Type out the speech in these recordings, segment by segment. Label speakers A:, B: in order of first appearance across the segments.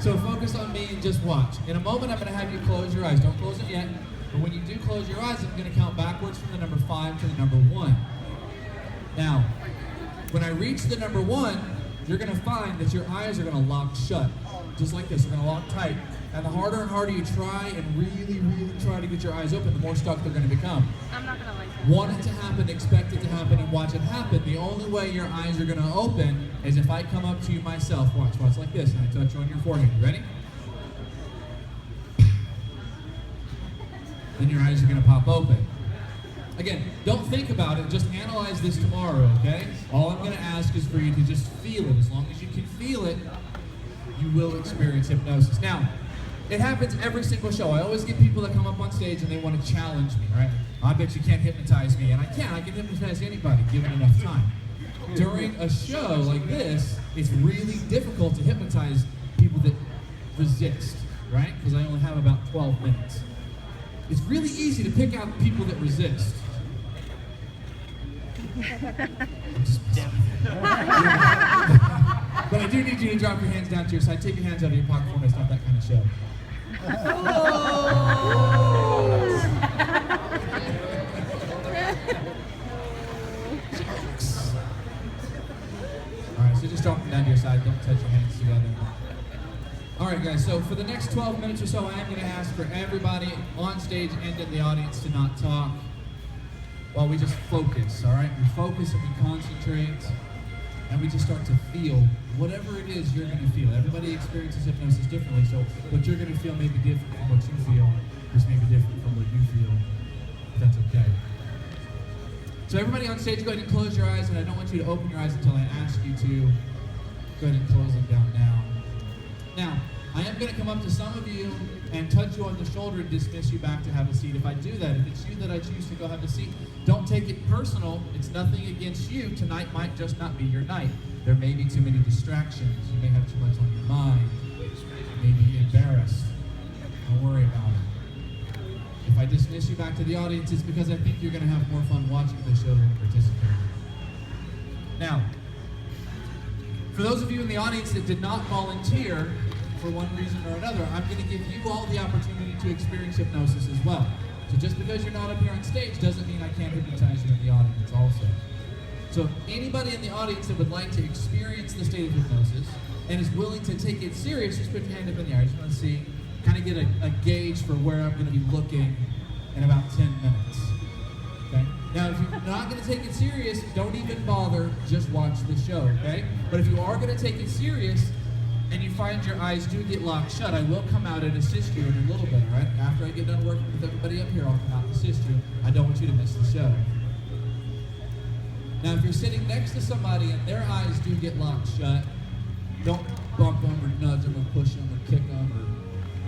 A: So focus on me and just watch. In a moment, I'm going to have you close your eyes. Don't close them yet. But when you do close your eyes, I'm going to count backwards from the number 5 to the number 1. Now, when I reach the number 1, you're going to find that your eyes are going to lock shut. Just like this. They're going to lock tight. And the harder and harder you try and really, really try to get your eyes open, the more stuck they're going to become.
B: I'm not going to like that.
A: Want it to happen, expect it to happen, and watch it happen. The only way your eyes are going to open is if I come up to you myself. Watch like this, and I touch you on your forehead. You ready? Then your eyes are going to pop open. Again, don't think about it, just analyze this tomorrow, okay? All I'm going to ask is for you to just feel it. As long as you can feel it, you will experience hypnosis. Now, it happens every single show. I always get people that come up on stage and they want to challenge me, right? I bet you can't hypnotize me, and I can hypnotize anybody given enough time. During a show like this, it's really difficult to hypnotize people that resist, right? Because I only have about 12 minutes. It's really easy to pick out people that resist. But I do need you to drop your hands down to your side. Take your hands out of your pocket for me. It's not that kind of show. Alright, so just drop them down to your side. Don't touch your hands together. Alright guys, so for the next 12 minutes or so, I am going to ask for everybody on stage and in the audience to not talk while we just focus, alright? We focus and we concentrate. And we just start to feel whatever it is you're going to feel. Everybody experiences hypnosis differently, so what you're going to feel may be different from what you feel. This may be different from what you feel. But that's okay. So everybody on stage, go ahead and close your eyes, and I don't want you to open your eyes until I ask you to. Go ahead and close them down now. Now, I am going to come up to some of you and touch you on the shoulder and dismiss you back to have a seat. If I do that, if it's you that I choose to go have a seat, don't take it personal. It's nothing against you. Tonight might just not be your night. There may be too many distractions. You may have too much on your mind. You may be embarrassed. Don't worry about it. If I dismiss you back to the audience, it's because I think you're going to have more fun watching the show than participating. Now, for those of you in the audience that did not volunteer, for one reason or another, I'm going to give you all the opportunity to experience hypnosis as well. So just because you're not up here on stage doesn't mean I can't hypnotize you in the audience also. So anybody in the audience that would like to experience the state of hypnosis and is willing to take it serious, just put your hand up in the air. I just want to see, kind of get a gauge for where I'm going to be looking in about 10 minutes. Okay? Now, if you're not going to take it serious, don't even bother, just watch the show, okay? But if you are going to take it serious, and you find your eyes do get locked shut, I will come out and assist you in a little bit, all right? After I get done working with everybody up here, I'll come out and assist you. I don't want you to miss the show. Now, if you're sitting next to somebody and their eyes do get locked shut, don't bump them or nudge them or push them or kick them or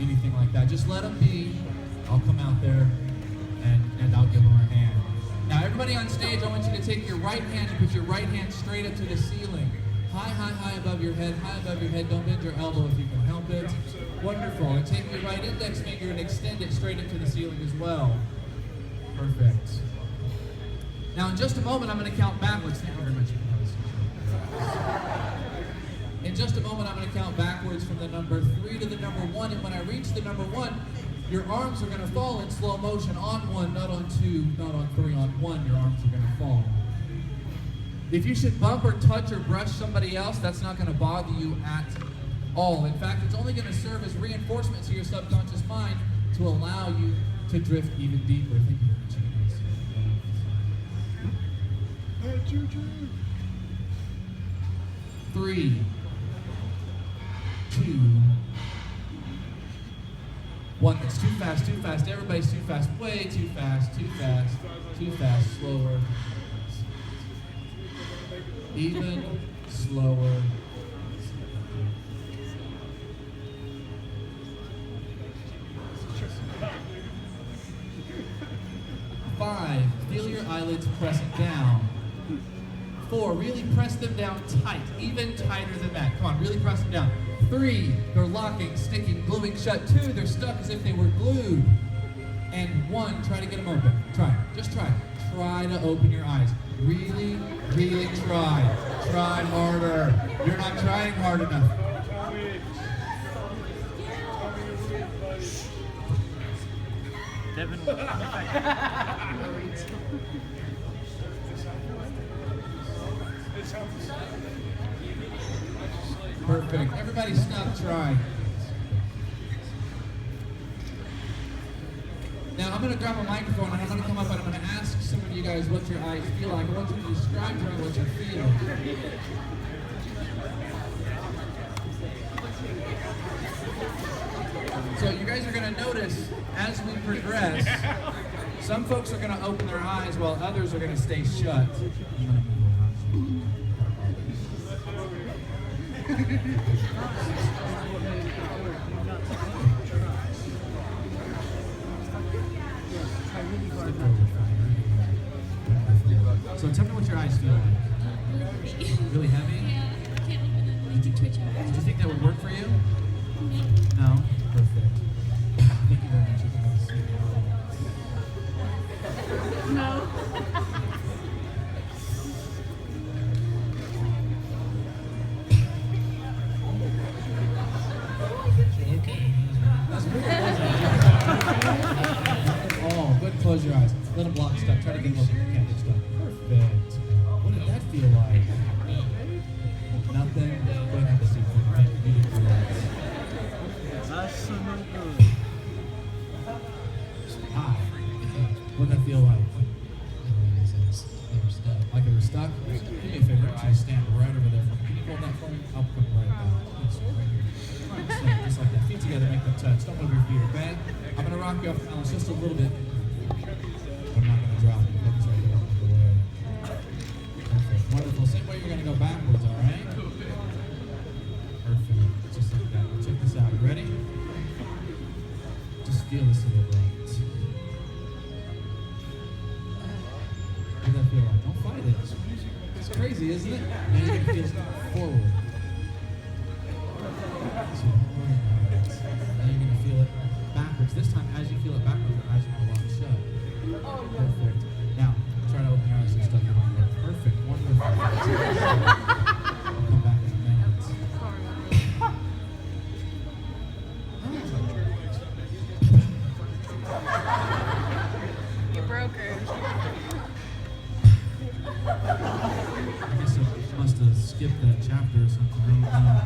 A: anything like that. Just let them be. I'll come out there and I'll give them a hand. Now, everybody on stage, I want you to take your right hand and put your right hand straight up to the ceiling. High above your head, high above your head. Don't bend your elbow if you can help it. Wonderful. And take your right index finger and extend it straight up to the ceiling as well. Perfect. Now, in just a moment, I'm going to count backwards. Thank you very much. In just a moment, I'm going to count backwards from the number 3 to the number 1. And when I reach the number 1, your arms are going to fall in slow motion on 1, not on 2, not on 3, on 1. Your arms are going to fall. If you should bump or touch or brush somebody else, that's not going to bother you at all. In fact, it's only going to serve as reinforcement to your subconscious mind to allow you to drift even deeper. Thank you very much. Hey, choo-choo. 3, 2, 1. That's too fast, too fast. Everybody's too fast. Way too fast, too fast, too fast. Slower. Even slower. 5, feel your eyelids pressing down. 4, really press them down tight, even tighter than that. Come on, really press them down. 3, they're locking, sticking, gluing shut. 2, they're stuck as if they were glued. And 1, try to get them open. Try, just try. Try to open your eyes. Really, really try. Try harder. You're not trying hard enough.
B: Devin.
A: Perfect. Everybody stop trying. Now I'm going to grab a microphone and I'm going to come up and I'm going to ask some of you guys what your eyes feel like. I want you to describe to me what you feel. So you guys are going to notice as we progress, some folks are going to open their eyes while others are going to stay shut. So tell me what your eyes feel like. Really heavy?
C: Yeah, I can't open it. Like, twitch out.
A: Did you think that would work for you? No? Perfect. Thank you very much. You can have a seat.
C: No.
A: That's good. Oh, good. Close your eyes. Let them block stuff. Try to get them open. You can't get stuck. Perfect. What did that feel like? Nothing. Go ahead and have a seat. You did relax.
B: That's so good.
A: Hi. What did that feel like? Like they were stuck? Do me a favor. Actually stand right over there. Can you hold that for me? I'll put it right back. Right here. Stand just like that. Feet together. Make them touch. Don't move your feet, okay? I'm going to rock you off the balance just a little bit. I'm not going to drop you. Focus right here. Perfect. Wonderful. Same way you're going to go backwards, all right? Perfect. Just like that. Check this out. You ready? Just feel this a little bit. What does that feel like? Don't fight it. It's crazy, isn't it? Now you're going to feel forward. So, now you're going to feel it backwards. This time, as you feel it backwards, your eyes are going to lock shut. Perfect. Now, try to open your eyes and stuff. Perfect. Wonderful. I'll come back in a minute.
C: You broke her.
A: I guess I must have skipped that chapter or something. I don't know.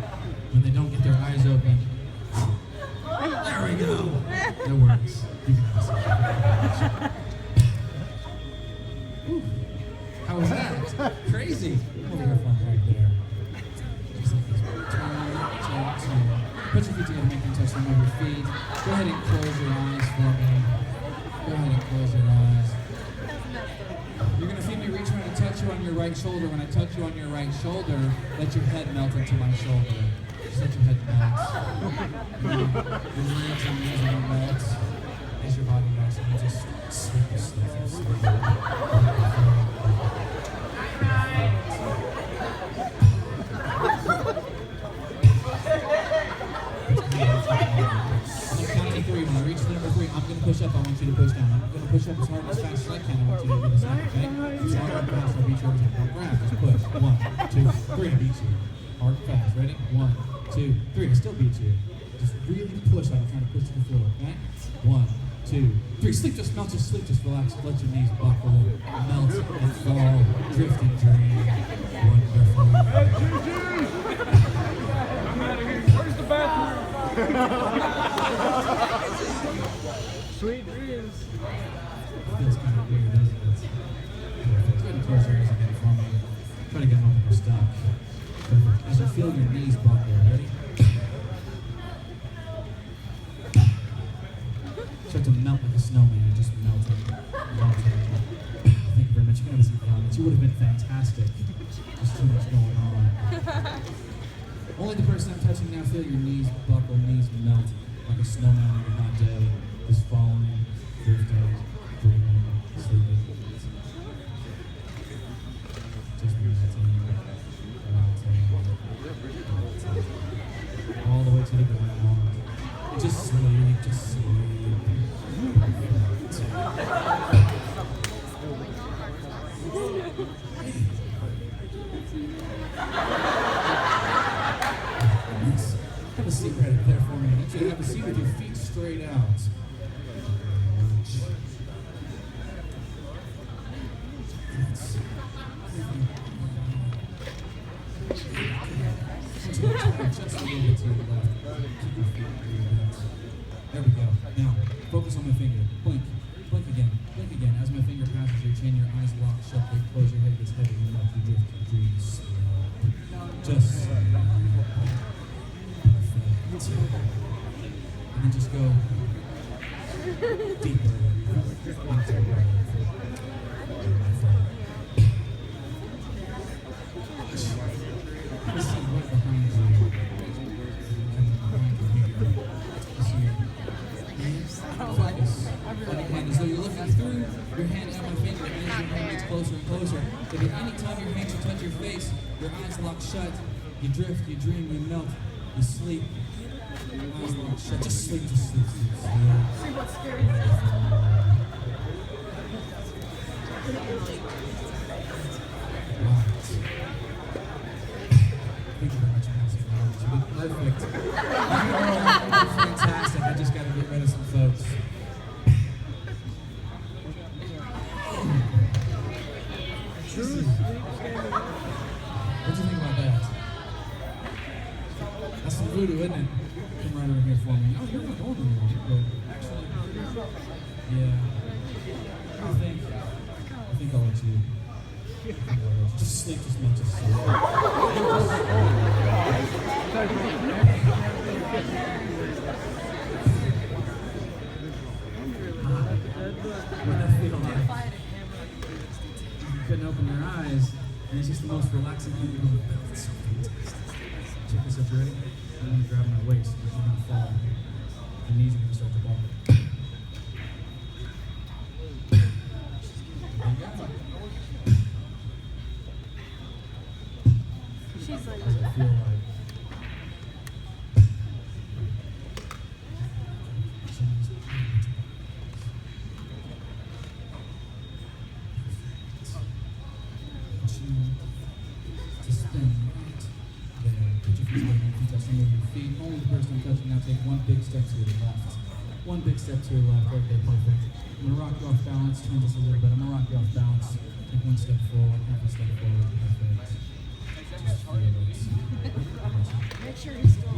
A: When they don't get their eyes open. There we go. That works. You can have a seat. Whew. How was that? Crazy. We'll have fun right there. Just like this. Turn. Put your feet together, make them touch them with your feet. Go ahead and close your eyes for me. Go ahead and close your eyes. You're going to feel me reach around and touch you on your right shoulder. When I touch you on your right shoulder, let your head melt into my shoulder. Just let your head melt. Your knees and knees will melt. As your body melts, and you just sleep, sleep, sleep. When I reach the number 3, I'm going to push up. I want you to push down. I'm going to push up as hard and as fast as I can. I want you to do the same, okay? As hard and fast, I'll beat you every time. Don't grab, just push. 1, 2, 3, I beat you. Hard and fast. Ready? 1, 2, 3. I still beat you. Just really push like I'm trying to push to the floor, okay? 1, 2, 3. Sleep, just melt, just sleep, just relax. Let your knees buckle, melt, and fall. Drifting dream. Wonderful.
B: Where's the bathroom? Sweet dreams.
A: Feels kind of weird, doesn't it? Perfect. Go ahead and close your eyes again for me. Try to get them open your stuck. Perfect. As you feel your knees buckle, ready? Start to melt like a snowman, just melting. Melting. Thank you very much. You can have a seat down. You would have been fantastic. There's too much going on. Only the person I'm touching now, feel your knees buckle, knees melt like a snowman on a hot day. Just falling, drifting, dreaming, sleeping. Just melting, melting. All the way to the ground. Just sleep, just sleep. Have a seat right up there for me. I want you to have a seat with your feet straight out. Just a little bit to your left. Keep your feet where your hips. There we go. Now, focus on my finger. Blink. Blink again. Blink again. As my finger passes your chin, your eyes lock shut. They close, your head gets heavy. You melt, you drift, you dream. Just and then just go deeper into this is right behind you. Focus. And as though you're looking through your hand at my finger, and as your hand gets closer and closer, if at any time your hands touch your face, your eyes lock shut, you drift, you dream, you melt, you sleep. Your eyes lock shut. Just sleep, just sleep, sleep, sleep.
C: See what's scary.
A: Thank you very much, Nancy. Perfect. Fantastic. I just got to get rid of some folks. What do you think about that? That's some voodoo, isn't it? Come right over here for me. Oh, you're not going anywhere. But actually, yeah. I think I'll let you. Just sleep, just not just sleep. What that feel like? You couldn't open your eyes, and it's just the most relaxing thing you're going, oh, it's so fantastic. Check this out, you ready? I'm going to grab my waist, because you're going to fall. Your knees are going to start to ball.
C: She's like,
A: What does it feel like? To spin right there. Put your feet where your feet touch, move your feet. Only the person I'm touching. Now take one big step to your left. One big step to your left. Right there, perfect. I'm going to rock you off balance. Turn just a little bit. I'm going to rock you off balance. Take one step forward, half a step forward. Perfect. Just feel it.
C: make sure you're still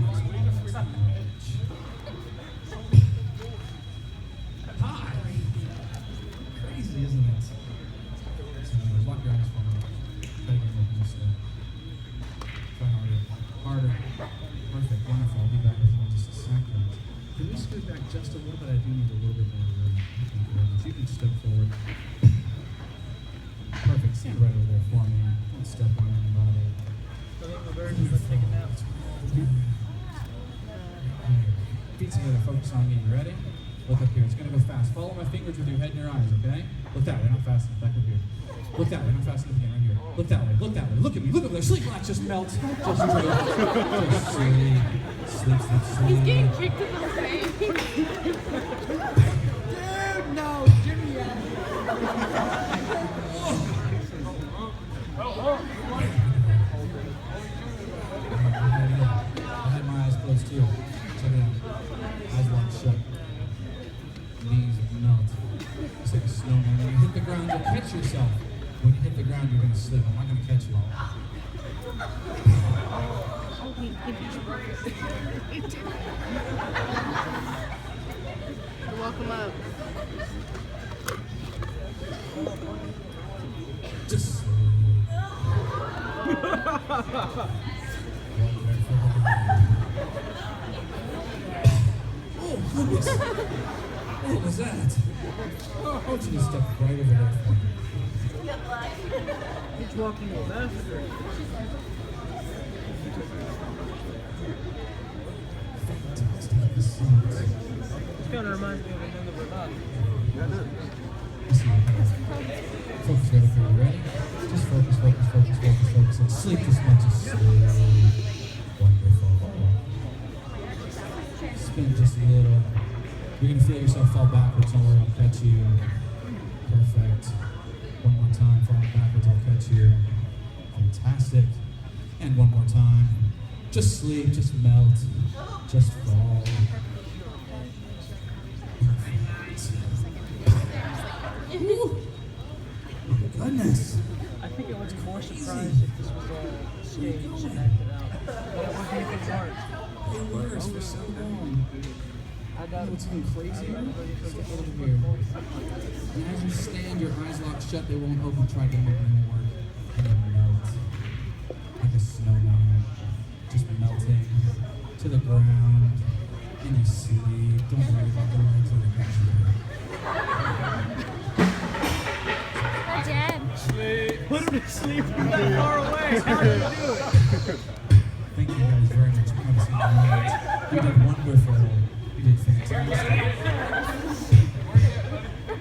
A: Hi! Crazy, isn't it? So, lock your eyes for me. Try to get open this way. Try harder. Harder. Perfect. Wonderful. I'll be back with you in just a second. Can we scoot back just a little bit? I do need a little bit more room. Thank you very much. You can step forward. Perfect. Stand right over there for me. Don't step on anybody.
B: I think the bird is like taking naps.
A: Feet together, focus on me. You ready? Look up here. It's going to go fast. Follow my fingers with your head and your eyes, okay? Look that way, not fast enough. Back up here. Look that way, not fast enough again. Right here. Look that way, look that way. Look at me, look over there. Sleep, relax, just melt. Just sleep. Just sleep. Sleep, sleep, sleep.
C: He's getting kicked in the face.
B: Dude, no, Jimmy.
A: I had my eyes closed too. Check it out. Eyes locked shut. Knees melt. It's like a snowman. When you hit the ground, you'll catch yourself. When you hit the ground, you're going to sleep. I'm not going to catch you all.
C: Welcome up.
A: Just sleep. Oh, goodness. What was that? I want you to step right over there for me.
B: He's walking faster.
A: Fantastic. This
B: Kind of reminds me of another Renata.
A: focus right up here. You ready? Just focus, focus, focus, focus, focus. And sleep as much as sleep. Wonderful. Spin just a little. You're going to feel yourself fall backwards. Don't worry, I'll catch you. Perfect. One more time, falling backwards, I'll catch you. Fantastic. And one more time. Just sleep, just melt, just fall. Woo. Goodness.
B: I think it would be more surprised if this was all staged and acted out. But it would be if it's art.
A: They were for so long.
B: I doubt
A: What's even crazier?
B: everybody's
A: Look
B: looking
A: over
B: for
A: here.
B: it.
A: And as you stand, your eyes locked shut, they won't open. Try to move more. And you melt. Like a snowman. Just melting to the ground. And you sleep. Don't worry about the legs or the
C: Hi, Dad.
B: Put him to sleep. You're that far away. How do you do it?
A: Thank you guys very much for coming to see the You did wonderful. You did fantastic.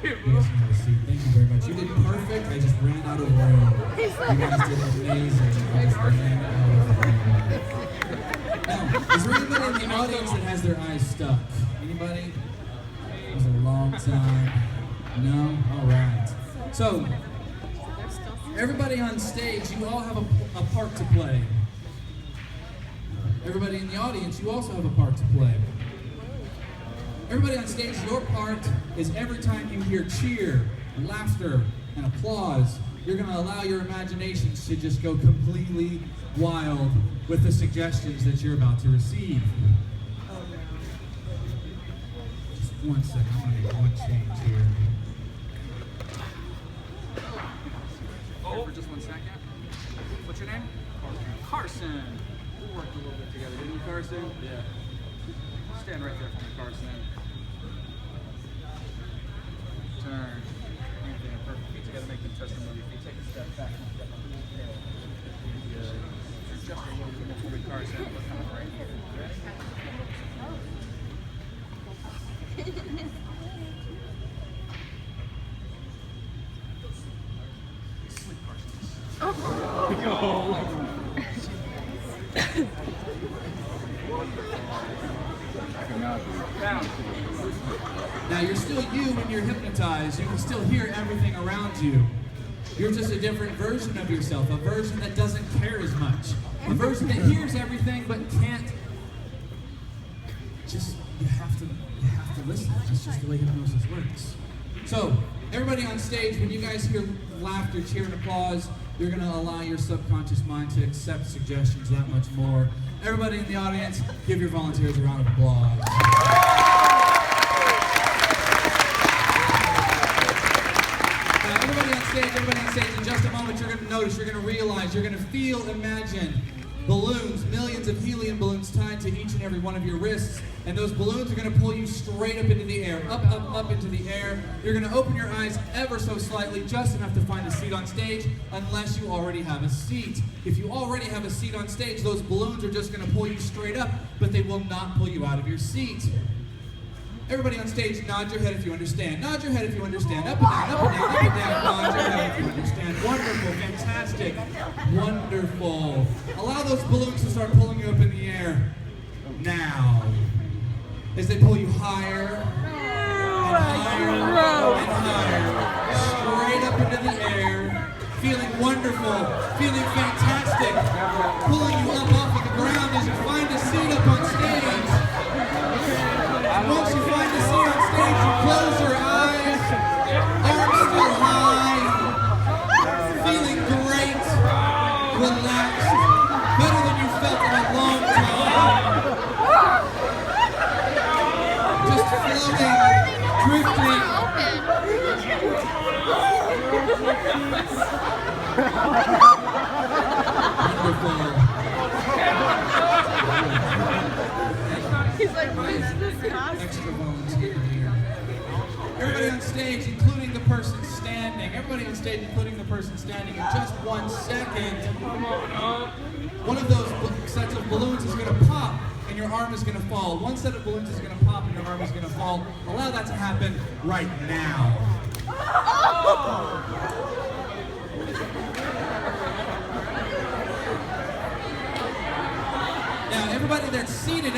A: You guys need a seat. Thank you very much. You did perfect. I just ran out of room. You guys did amazing. I just ran out of room. Now, is there anybody in the audience that has their eyes stuck? Anybody? It was a long time. No? All right. So, everybody on stage, you all have a part to play. Everybody in the audience, you also have a part to play. Everybody on stage, your part is every time you hear cheer, and laughter, and applause, you're going to allow your imaginations to just go completely wild with the suggestions that you're about to receive. Just 1 second, I'm going to make one change here. Oh, for just 1 second. What's your name? Carson. We worked a little bit together, didn't we, Carson? Yeah. Stand right there for me, Carson. Turn. Anything perfect. Feet together, make them touch the movie. If you take a step back and step up. Good. Just a little bit before we, Carson. We're coming right here. Ready? Sleep, Carson. Now you're still you when you're hypnotized. You can still hear everything around you. You're just a different version of yourself, a version that doesn't care as much, a version that hears everything but can't. Just you have to listen. That's just the way hypnosis works. So everybody on stage, when you guys hear laughter, cheer, and applause, you're going to allow your subconscious mind to accept suggestions that much more. Everybody in the audience, give your volunteers a round of applause. Now, everybody on stage, in just a moment, you're going to notice, you're going to realize, you're going to feel, imagine balloons, millions of helium balloons tied to each and every one of your wrists, and those balloons are going to pull you straight up into the air, up, up, up into the air. You're going to open your eyes ever so slightly, just enough to find a seat on stage, unless you already have a seat. If you already have a seat on stage, those balloons are just going to pull you straight up, but they will not pull you out of your seat. Everybody on stage, nod your head if you understand. Nod your head if you understand. Up and down, up and down, up and down. Nod your head if you understand. Wonderful, fantastic, wonderful. Allow those balloons to start pulling you up in the air now. As they pull you higher and higher and higher, straight up into the air, feeling wonderful, feeling fantastic, pulling you up off of the ground as you find a seat up on stage. Once you find a seat on stage, you close your eyes, arms still high, feeling great, relaxed, better than you felt in a long time. Just floating, drifting. Wonderful.
C: He's like, what's this costume?
A: Extra volunteer here. Everybody on stage, including the person standing. Everybody on stage, including the person standing. In just 1 second, one of those sets of balloons is going to pop, and your arm is going to fall. One set of balloons is going to pop, and your arm is going to fall. Allow that to happen right now. Now, everybody that's seated,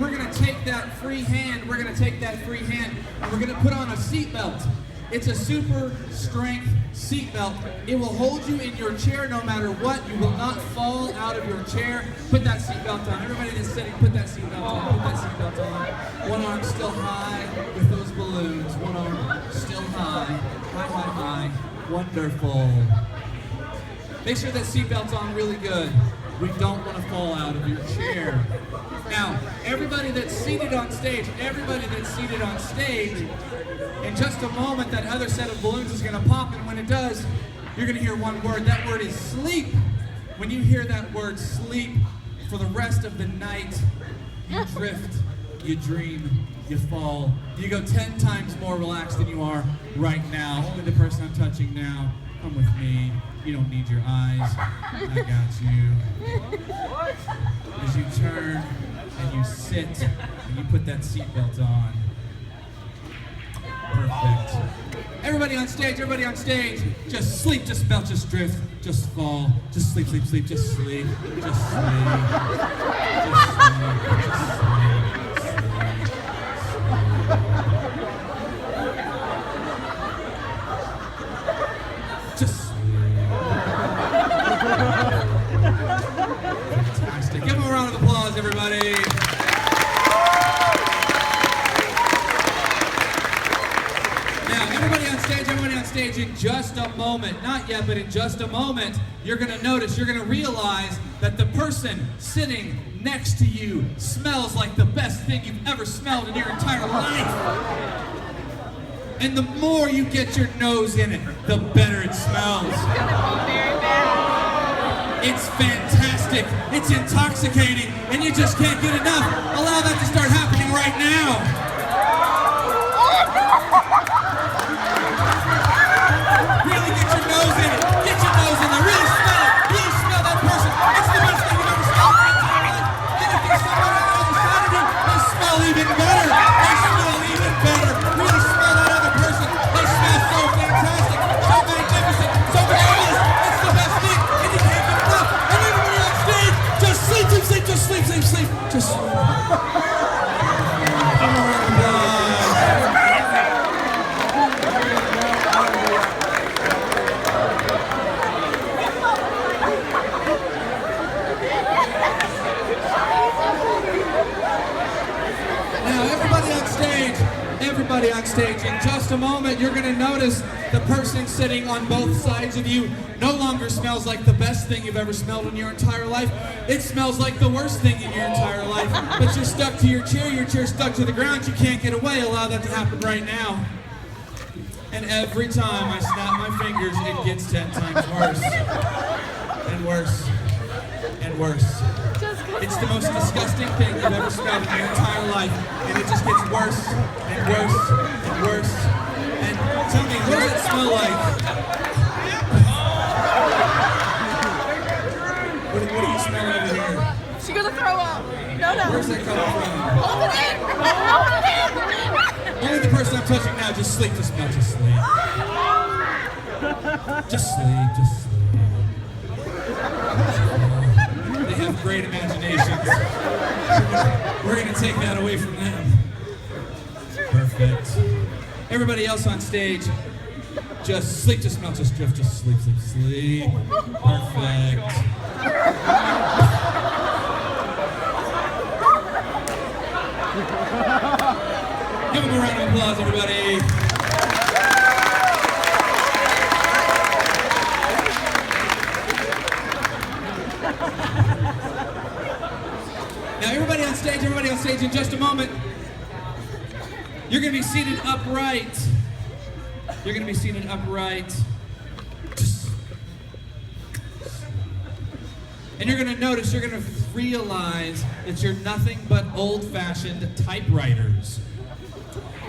A: we're going to take that free hand, and we're going to put on a seatbelt. It's a super strength seatbelt. It will hold you in your chair no matter what. You will not fall out of your chair. Put that seatbelt on. Everybody that's sitting, put that seatbelt on. Put that seatbelt on. One arm still high with those balloons. One arm still high, high, high, high. Wonderful. Make sure that seatbelt's on really good. We don't want to fall out of your chair. Now, everybody that's seated on stage, in just a moment, that other set of balloons is going to pop, and when it does, you're going to hear one word. That word is sleep. When you hear that word sleep, for the rest of the night, you drift, you dream, you fall. You go 10 times more relaxed than you are right now. Only the person I'm touching now, come with me. You don't need your eyes. I got you. As you turn and you sit and you put that seatbelt on. Perfect. Everybody on stage, just sleep, just melt, just drift, just fall, just sleep, sleep, sleep, just sleep, just sleep, just sleep, just sleep, just sleep. Fantastic. Give them a round of applause, everybody. Everybody on stage, in just a moment, not yet, but in just a moment, you're going to notice, you're going to realize that the person sitting next to you smells like the best thing you've ever smelled in your entire life. And the more you get your nose in it, the better it smells.
C: It's gonna be very bad.
A: It's fantastic, it's intoxicating, and you just can't get enough. Allow that to start happening right now. Really get your nose in it. Get your nose in there. Really smell it. Really smell that person. It's the best thing you've ever smelled in your entire life. And if there's somebody on the other side of you, they smell even better. They smell even better. Really smell that other person. They smell so fantastic, so magnificent, so marvelous. It's the best thing, and you can't get enough. And everybody on stage, just sleep, sleep, sleep, just sleep, sleep, sleep. Just sleep. Everybody on stage, in just a moment, you're going to notice the person sitting on both sides of you no longer smells like the best thing you've ever smelled in your entire life. It smells like the worst thing in your entire life. But you're stuck to your chair's stuck to the ground, you can't get away. Allow that to happen right now. And every time I snap my fingers, it gets 10 times worse. And worse. And worse. It's the most disgusting thing you've ever smelled in your entire life, and it just gets worse and worse and worse. And tell me, what does it smell like? What are you smelling over here?
C: She's gonna throw up. No.
A: Where's that coming from?
C: Hold it in. Hold it in.
A: Only the person I'm touching now, just sleep, just smell, just sleep. Just sleep, just sleep. They have great imaginations. We're going to take that away from them. Perfect. Everybody else on stage, just sleep, just smell, just drift, just sleep, sleep, sleep. Perfect. Give them a round of applause, everybody. Now everybody on stage, in just a moment, you're going to be seated upright. You're going to be seated upright. And you're going to notice, you're going to realize that you're nothing but old-fashioned typewriters.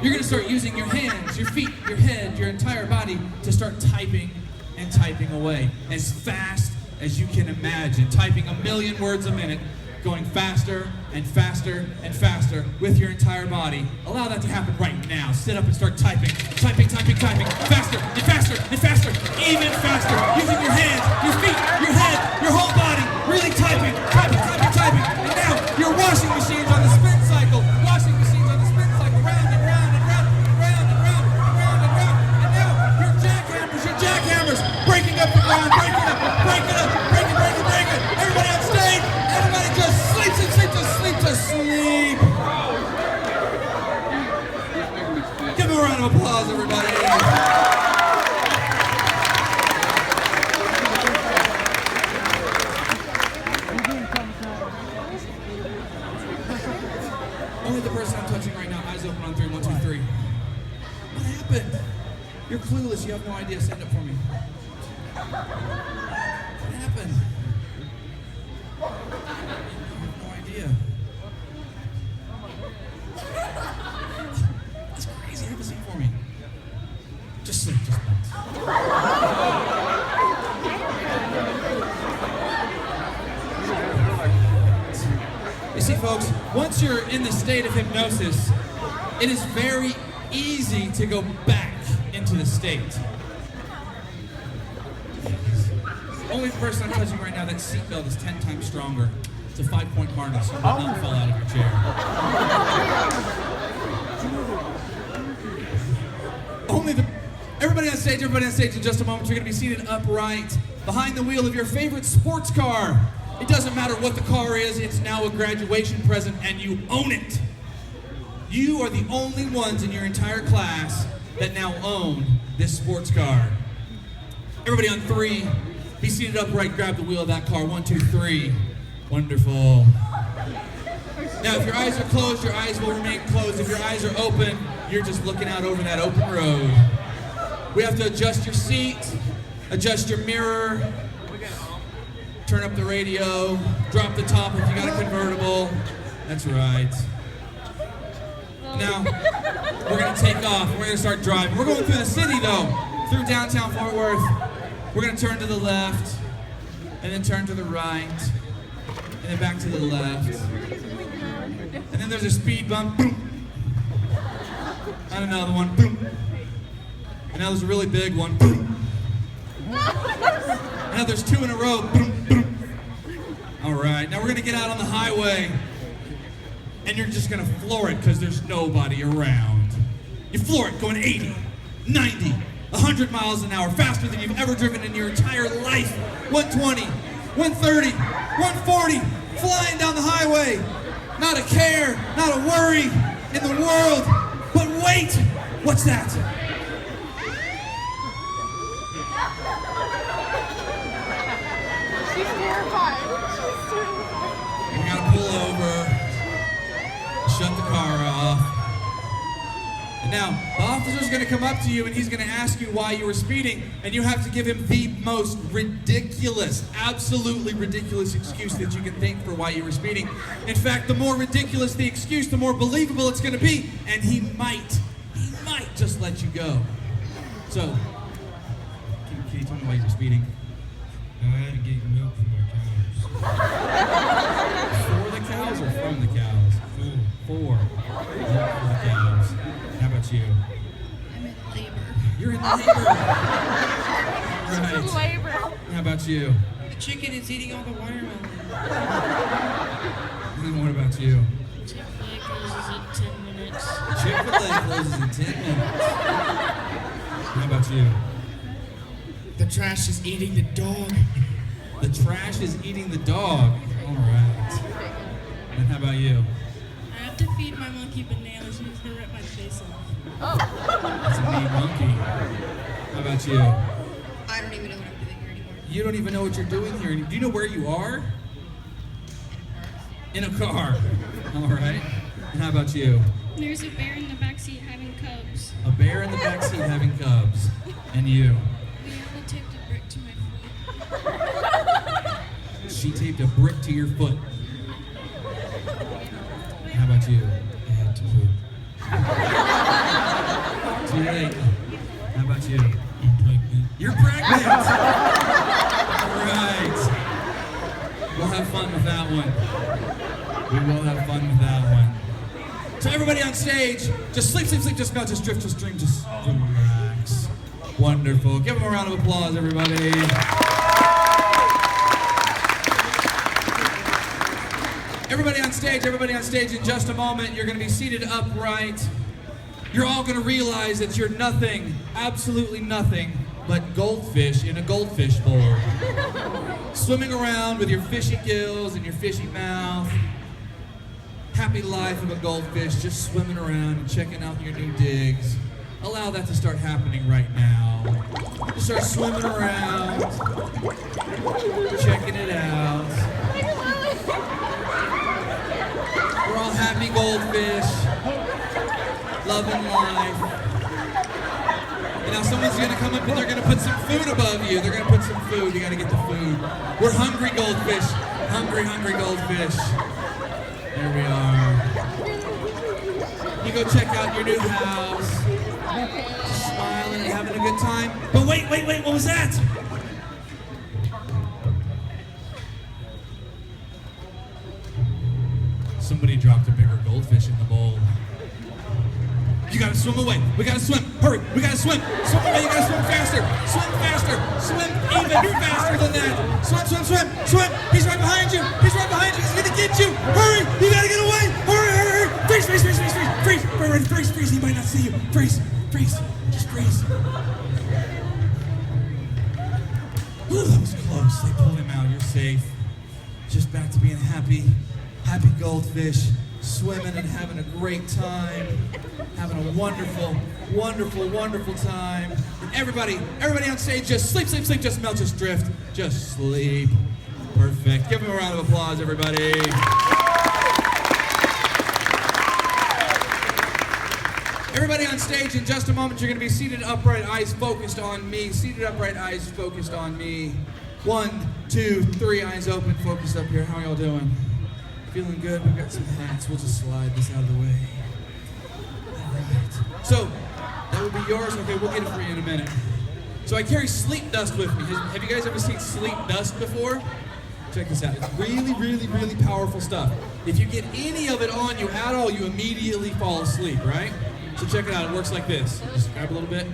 A: You're going to start using your hands, your feet, your head, your entire body to start typing and typing away as fast as you can imagine. Typing 1,000,000 words a minute, going faster and faster and faster with your entire body. Allow that to happen right now. Sit up and start typing. Typing, typing, typing. Faster and faster and faster. Even faster. Using your hands, your feet, your head, your whole body. Really typing, typing, typing, typing. And now your washing machines on the spin cycle. Washing machines on the spin cycle. Round and round and round and round and round and round and round. And now your jackhammers breaking up the ground, breaking up, breaking up, breaking, breaking, breaking. Everybody on stage, everybody just sleep, sleep, sleep, just sleep, just sleep. round of applause, everybody. Only the person I'm touching right now, eyes open on 3, 1, 2, 3. What happened? You're clueless, you have no idea. Stand up for me. What happened? I have no idea. That's crazy. Have a seat for me. Just sit, just bounce. You see, folks, once you're in the state of hypnosis, it is very easy to go back into the state. Only the person I'm touching right now, that seatbelt is 10 times stronger. It's a 5-point harness. You will not fall out of your chair. Everybody on stage in just a moment. You're going to be seated upright behind the wheel of your favorite sports car. It doesn't matter what the car is, it's now a graduation present and you own it. You are the only ones in your entire class that now own this sports car. Everybody on 3, be seated upright, grab the wheel of that car. 1, 2, 3. Wonderful. Now, if your eyes are closed, your eyes will remain closed. If your eyes are open, you're just looking out over that open road. We have to adjust your seat, adjust your mirror, turn up the radio, drop the top if you got a convertible. That's right. Now, we're going to take off. We're going to start driving. We're going through the city, though, through downtown Fort Worth. We're going to turn to the left, and then turn to the right, and then back to the left. And then there's a speed bump, boom. And another one, boom. And now there's a really big one, boom. And now there's 2 in a row, boom, boom. All right, now we're going to get out on the highway. And you're just gonna floor it because there's nobody around. You floor it going 80, 90, 100 miles an hour, faster than you've ever driven in your entire life. 120, 130, 140, flying down the highway. Not a care, not a worry in the world. But wait, what's that?
C: She's terrified.
A: We gotta pull over. Shut the car off. And now, the officer's going to come up to you and he's going to ask you why you were speeding, and you have to give him the most ridiculous, absolutely ridiculous excuse that you can think for why you were speeding. In fact, the more ridiculous the excuse, the more believable it's going to be, and he might just let you go. So, can you tell me why you were speeding?
D: I had to get milk for my cows.
A: For the cows or from the cows? For the cows. How about you?
C: I'm in labor.
A: You're in labor. Right.
C: Labor.
A: How about you?
B: The chicken is eating all the watermelon.
A: And what about you?
C: Chick-fil-A closes in 10 minutes.
A: Chick-fil-A closes in 10 minutes. How about you?
B: The trash is eating the dog.
A: The trash is eating the dog. All right. And how about you?
E: I have to feed my monkey bananas. He's gonna rip my face off.
A: That's a mean monkey. How about you?
E: I don't even know what I'm doing here anymore.
A: You don't even know what you're doing here. Do you know where you are? In a car. All right. And how about you?
E: There's a bear in the backseat having cubs.
A: A bear in the backseat having cubs. And you?
E: We have taped a brick to my foot.
A: She taped a brick to your foot. How about you?
D: I had to poop.
A: Too late. How about you?
D: I'm pregnant.
A: You're pregnant! All right. We'll have fun with that one. We will have fun with that one. So everybody on stage, just sleep, just go, just drift, just dream, just relax. Wonderful. Give them a round of applause, everybody. Everybody on stage, in just a moment, you're going to be seated upright. You're all going to realize that you're nothing, absolutely nothing, but goldfish in a goldfish bowl. Swimming around with your fishy gills and your fishy mouth. Happy life of a goldfish, just swimming around and checking out your new digs. allow that to start happening right now. Just start swimming around, checking it out. We're all happy goldfish, loving life. And now someone's gonna come up and they're gonna put some food above you. They're gonna put some food. You gotta get the food. We're hungry goldfish. Hungry, hungry goldfish. There we are. You go check out your new house. Just smiling and having a good time. But wait, what was that? Somebody dropped a bigger goldfish in the bowl. You gotta swim away. We gotta swim. Hurry. We gotta swim. Swim away. You gotta swim faster. Swim faster. Swim even faster than that. Swim. He's right behind you. He's gonna get you. Hurry. You gotta get away. Hurry. Freeze. Freeze. He might not see you. Freeze. Just freeze. Ooh, that was close. They pulled him out. You're safe. Just back to being happy goldfish. Swimming and having a great time, having a wonderful time. And everybody on stage, just sleep, just melt, just drift, just sleep. Perfect. Give them a round of applause, everybody. Everybody on stage, in just a moment, you're going to be seated upright, eyes focused on me. Seated upright, eyes focused on me. 1, 2, 3, eyes open, focused up here. How y'all doing? Feeling good? We've got some hats. We'll just slide this out of the way. All right. So, that would be yours. Okay, we'll get it for you in a minute. So I carry sleep dust with me. Have you guys ever seen sleep dust before? Check this out. It's really powerful stuff. If you get any of it on you at all, you immediately fall asleep, right? So check it out. It works like this. Just grab a little bit.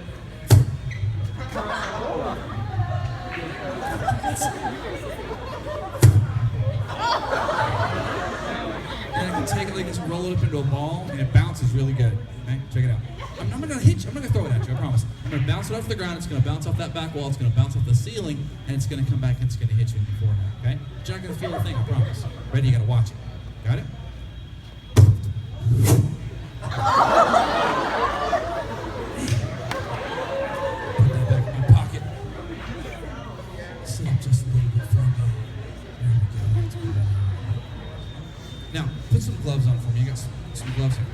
A: And I can take it like this, roll it up into a ball, and it bounces really good. Okay, check it out. I'm not gonna hit you. I'm not gonna throw it at you. I promise. I'm gonna bounce it off the ground. It's gonna bounce off that back wall. It's gonna bounce off the ceiling, and it's gonna come back and it's gonna hit you in the forehead. Okay? But you're not gonna feel a thing. I promise. Ready? You gotta watch it. Got it? Put that back in my pocket. Sit up just a little bit for me. There we go. Now, put some gloves on for me. You got some gloves on.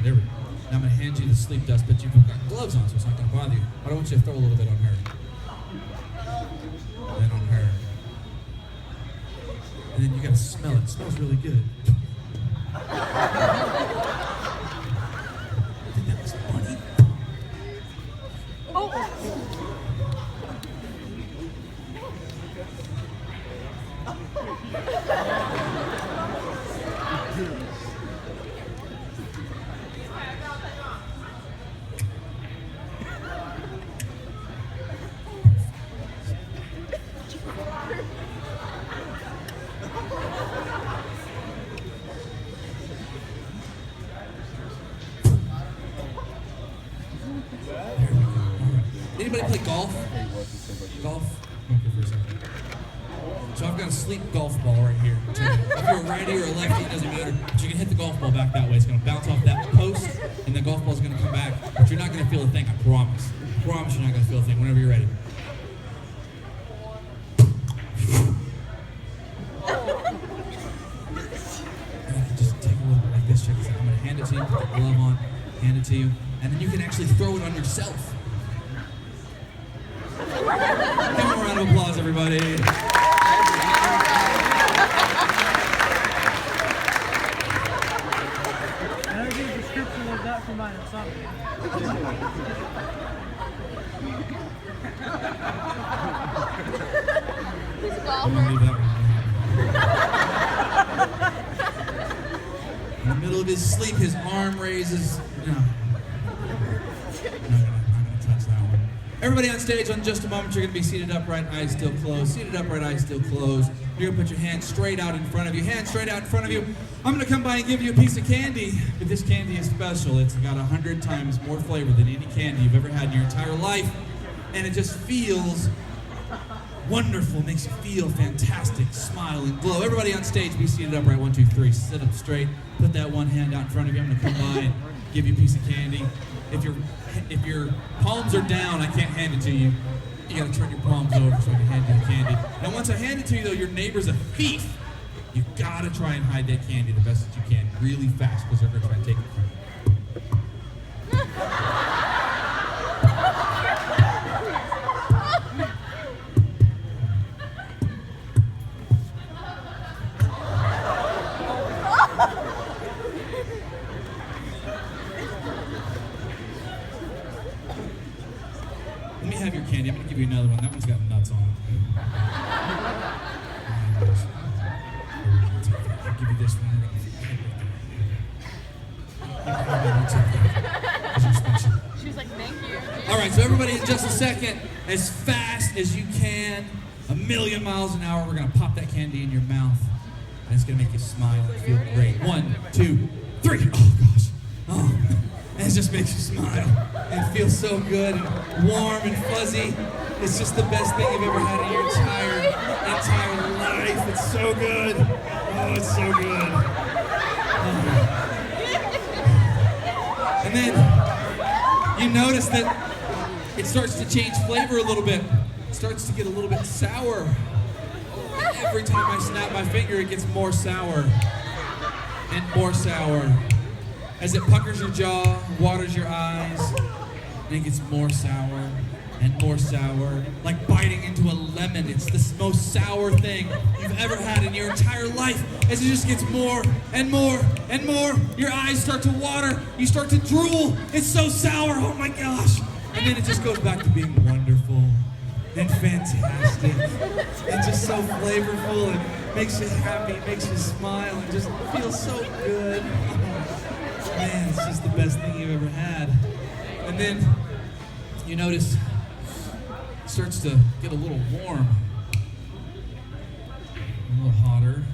A: There we go. Now I'm going to hand you the sleep dust, but you've got gloves on, so it's not going to bother you. But I want you to throw a little bit on her. Then on her. And then you got to smell it. It smells really good. I think that was funny. Anybody play golf? Golf? Okay, for a second. So I've got a sleep golf ball right here. If you're a righty or a lefty, it doesn't matter. But you can hit the golf ball back that way. It's going to bounce off that post, and the golf ball's going to come back. But you're not going to feel a thing, I promise. I promise you're not going to feel a thing whenever you're ready. Just take a little bit like this. Check this out. I'm going to hand it to you, put the glove on, hand it to you, and then you can actually throw it on yourself. Give them a round of applause, everybody.
B: I don't get a description of that for mine. It's not
A: I'm gonna leave that one. In the middle of his sleep, his arm raises. No. I'm not gonna touch that one. Everybody on stage, on just a moment, you're going to be seated upright, eyes still closed. Seated upright, eyes still closed. You're going to put your hands straight out in front of you. Hands straight out in front of you. I'm going to come by and give you a piece of candy. But this candy is special. It's got 100 times more flavor than any candy you've ever had in your entire life. And it just feels wonderful. Makes you feel fantastic. Smile and glow. Everybody on stage, be seated upright. 1, 2, 3. Sit up straight. Put that one hand out in front of you. I'm going to come by and give you a piece of candy. If your palms are down, I can't hand it to you. You gotta turn your palms over so I can hand you the candy. Now once I hand it to you though, your neighbor's a thief. You gotta try and hide that candy the best that you can, really fast, because they're gonna try and take it from you. Let me have your candy. I'm gonna give you another one. That one's got nuts on it. I'll give you this one.
C: She's like, thank you.
A: All right, so everybody in just a second, as fast as you can, 1,000,000 miles an hour, we're gonna pop that candy in your mouth. And it's gonna make you smile and feel great. 1, 2, 3. Oh gosh. Oh, and it just makes you smile. And it feels so good and warm and fuzzy. It's just the best thing you've ever had in your entire life. It's so good. Oh, it's so good. Oh. And then you notice that it starts to change flavor a little bit. It starts to get a little bit sour. Every time I snap my finger, it gets more sour and more sour. As it puckers your jaw, waters your eyes, and it gets more sour and more sour, like biting into a lemon. It's the most sour thing you've ever had in your entire life. As it just gets more and more and more, your eyes start to water, you start to drool. It's so sour, oh my gosh. And then it just goes back to being wonderful and fantastic and just so flavorful and makes you happy, makes you smile, and just feels so good. Oh, man, it's just the best thing you've ever had. And then you notice it starts to get a little warm, a little hotter,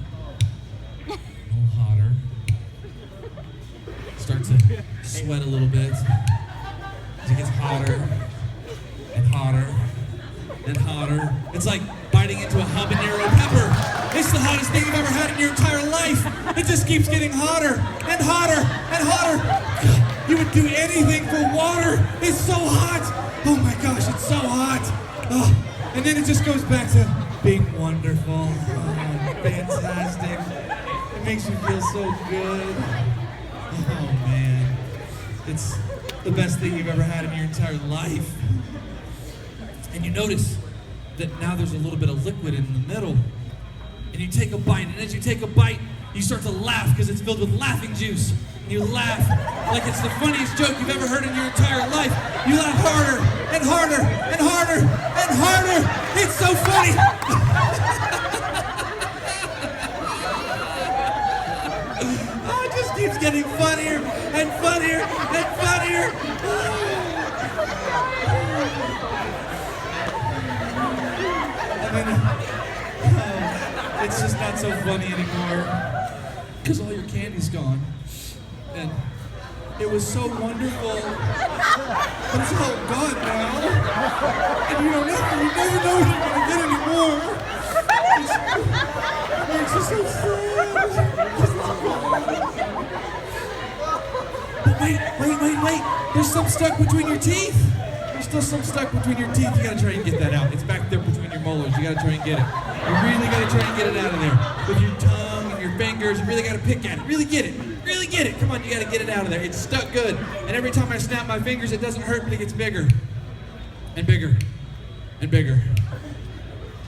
A: Start to sweat a little bit as it gets hotter and hotter and hotter. It's like biting into a habanero pepper. It's the hottest thing you've ever had in your entire life. It just keeps getting hotter and hotter and hotter. You would do anything for water. It's so hot. Oh my gosh, it's so hot. Oh, and then it just goes back to being wonderful. Oh, fantastic. It makes you feel so good. Oh man, it's the best thing you've ever had in your entire life. And you notice that now there's a little bit of liquid in the middle. And you take a bite, and as you take a bite, you start to laugh because it's filled with laughing juice. And you laugh like it's the funniest joke you've ever heard in your entire life. You laugh harder and harder and harder and harder. It's so funny. Oh, it just keeps getting funnier and funnier and funnier. And then it's just not so funny anymore because all your candy's gone. And it was so wonderful, but it's all gone now. And you never know if you're gonna get any more. It makes you so sad. But wait. There's some stuck between your teeth. There's still some stuck between your teeth. You gotta try and get that out. It's back there between your molars. You gotta try and get it. You really gotta try and get it out of there. With your tongue and your fingers, you really gotta pick at it. Really get it. Really get it. Come on, you gotta get it out of there. It's stuck good. And every time I snap my fingers, it doesn't hurt, but it gets bigger. And bigger. And bigger.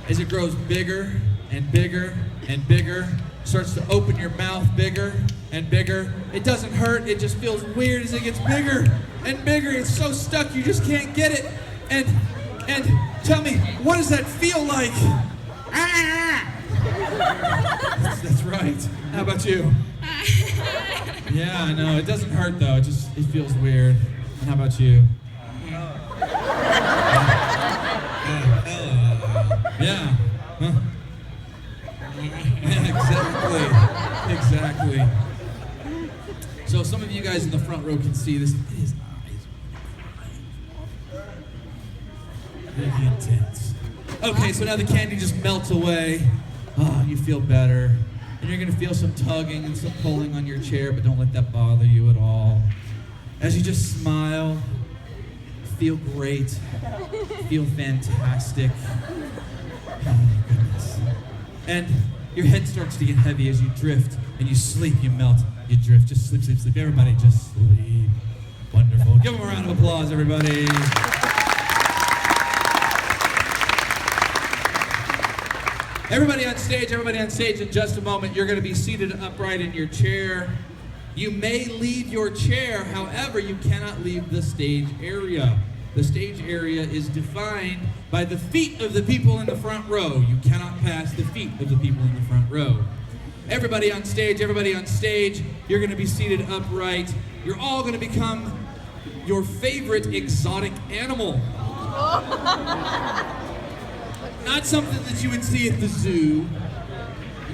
A: As it grows bigger and bigger and bigger, starts to open your mouth bigger and bigger. It doesn't hurt, it just feels weird as it gets bigger and bigger. It's so stuck, you just can't get it. And tell me, what does that feel like? That's right. How about you? Yeah, I know. It doesn't hurt though. It feels weird. And how about you? Yeah. Huh? Exactly. So some of you guys in the front row can see this. His eyes really intense. Okay, so now the candy just melts away. Oh, you feel better. And you're gonna feel some tugging and some pulling on your chair, but don't let that bother you at all. as you just smile, feel great, feel fantastic. Oh my goodness. And your head starts to get heavy as you drift and you sleep, you melt, you drift. Just sleep, sleep, sleep. Everybody just sleep. Wonderful. Give them a round of applause, everybody. Everybody on stage, in just a moment, you're going to be seated upright in your chair. You may leave your chair, however, you cannot leave the stage area. The stage area is defined by the feet of the people in the front row. You cannot pass the feet of the people in the front row. Everybody on stage, you're going to be seated upright. You're all going to become your favorite exotic animal. Not something that you would see at the zoo,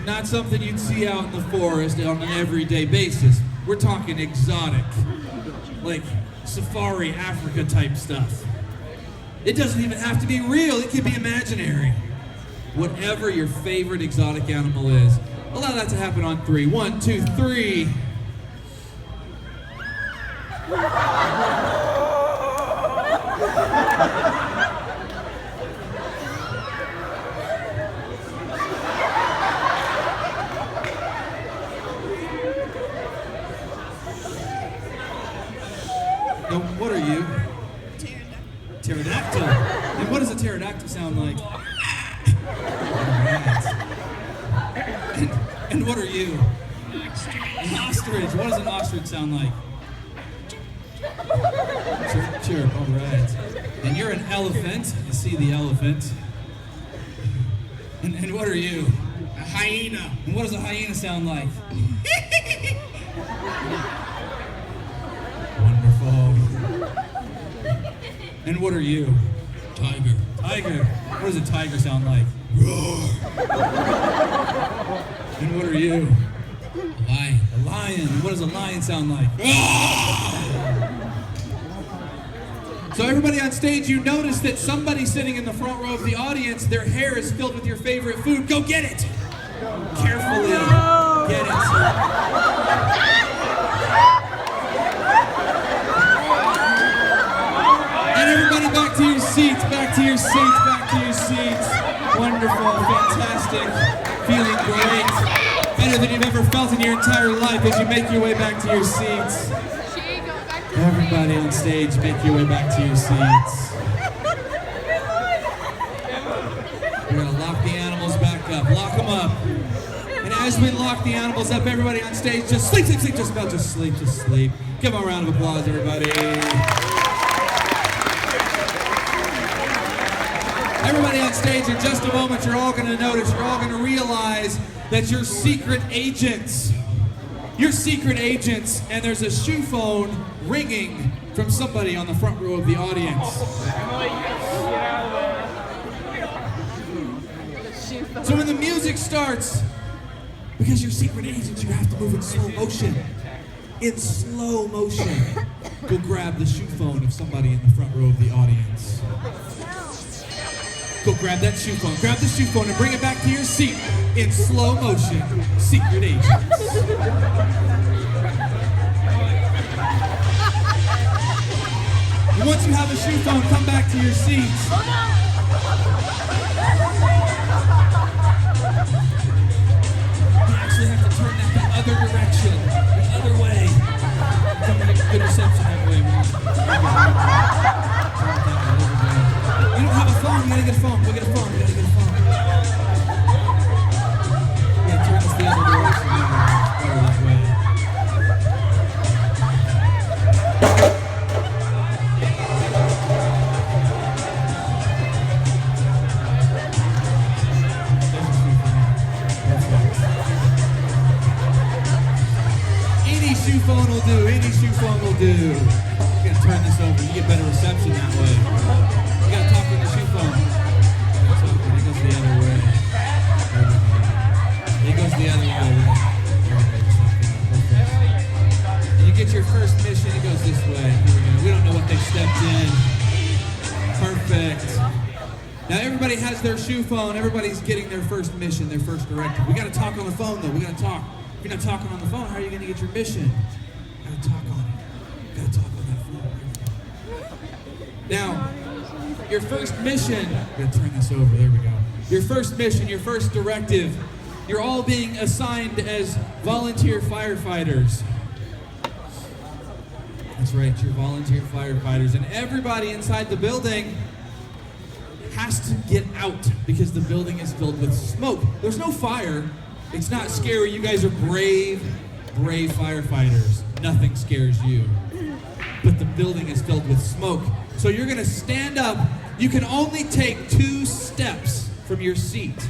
A: not something you'd see out in the forest on an everyday basis. We're talking exotic, like safari Africa type stuff. It doesn't even have to be real, it can be imaginary. Whatever your favorite exotic animal is, allow that to happen on 3. 1, 2, 3. Now, what are you? Pterodactyl. And what does a pterodactyl sound like? And what are you? An ostrich. What does an ostrich sound like? Chirp, chirp. All right. And you're an elephant. You see the elephant. And what are you?
F: A hyena.
A: And what does a hyena sound like? Wonderful. And what are you?
F: Tiger.
A: Tiger. What does a tiger sound like?
F: Roar.
A: And what are you?
F: A lion.
A: A lion. And what does a lion sound like? So everybody on stage, you notice that somebody sitting in the front row of the audience, their hair is filled with your favorite food. Go get it! Carefully get it. And everybody back to your seats, back to your seats, back to your seats. Wonderful, fantastic, feeling great. Better than you've ever felt in your entire life as you make your way back to your seats. Everybody on stage, make your way back to your seats. We're gonna lock the animals back up, lock them up. And as we lock the animals up, everybody on stage, just sleep, sleep, sleep, just sleep, just sleep. Give them a round of applause, everybody. Everybody on stage, in just a moment, you're all gonna notice, you're all gonna realize that you're secret agents. You're secret agents, and there's a shoe phone ringing from somebody on the front row of the audience. So when the music starts, because you're secret agents, you have to move in slow motion. In slow motion, go grab the shoe phone of somebody in the front row of the audience. Go grab that shoe phone. Grab the shoe phone and bring it back to your seat in slow motion. Secret agents. And once you have a shoe phone, come back to your seats. You actually have to turn that the other direction, the other way. Come to get good reception that way. You don't have a phone, you gotta get a phone. Go get a phone, you gotta get a phone. Yeah, turn this the other direction. Better that way. Any shoe phone will do, any shoe phone will do. You gotta turn this over, you get better reception that way. You gotta talk on the shoe phone. It goes the other way. It goes the other way. And you get your first mission, it goes this way. Here we go. We don't know what they stepped in. Perfect. Now everybody has their shoe phone. Everybody's getting their first mission, their first directive. We gotta talk on the phone though. We gotta talk. If you're not talking on the phone, how are you gonna get your mission? You gotta talk on it. Gotta talk on that phone. Now, your first mission, I'm gonna turn this over, there we go. Your first mission, your first directive, you're all being assigned as volunteer firefighters. That's right, you're volunteer firefighters, and everybody inside the building has to get out because the building is filled with smoke. There's no fire. It's not scary. You guys are brave firefighters. Nothing scares you. But the building is filled with smoke. So you're gonna stand up. You can only take 2 steps from your seat,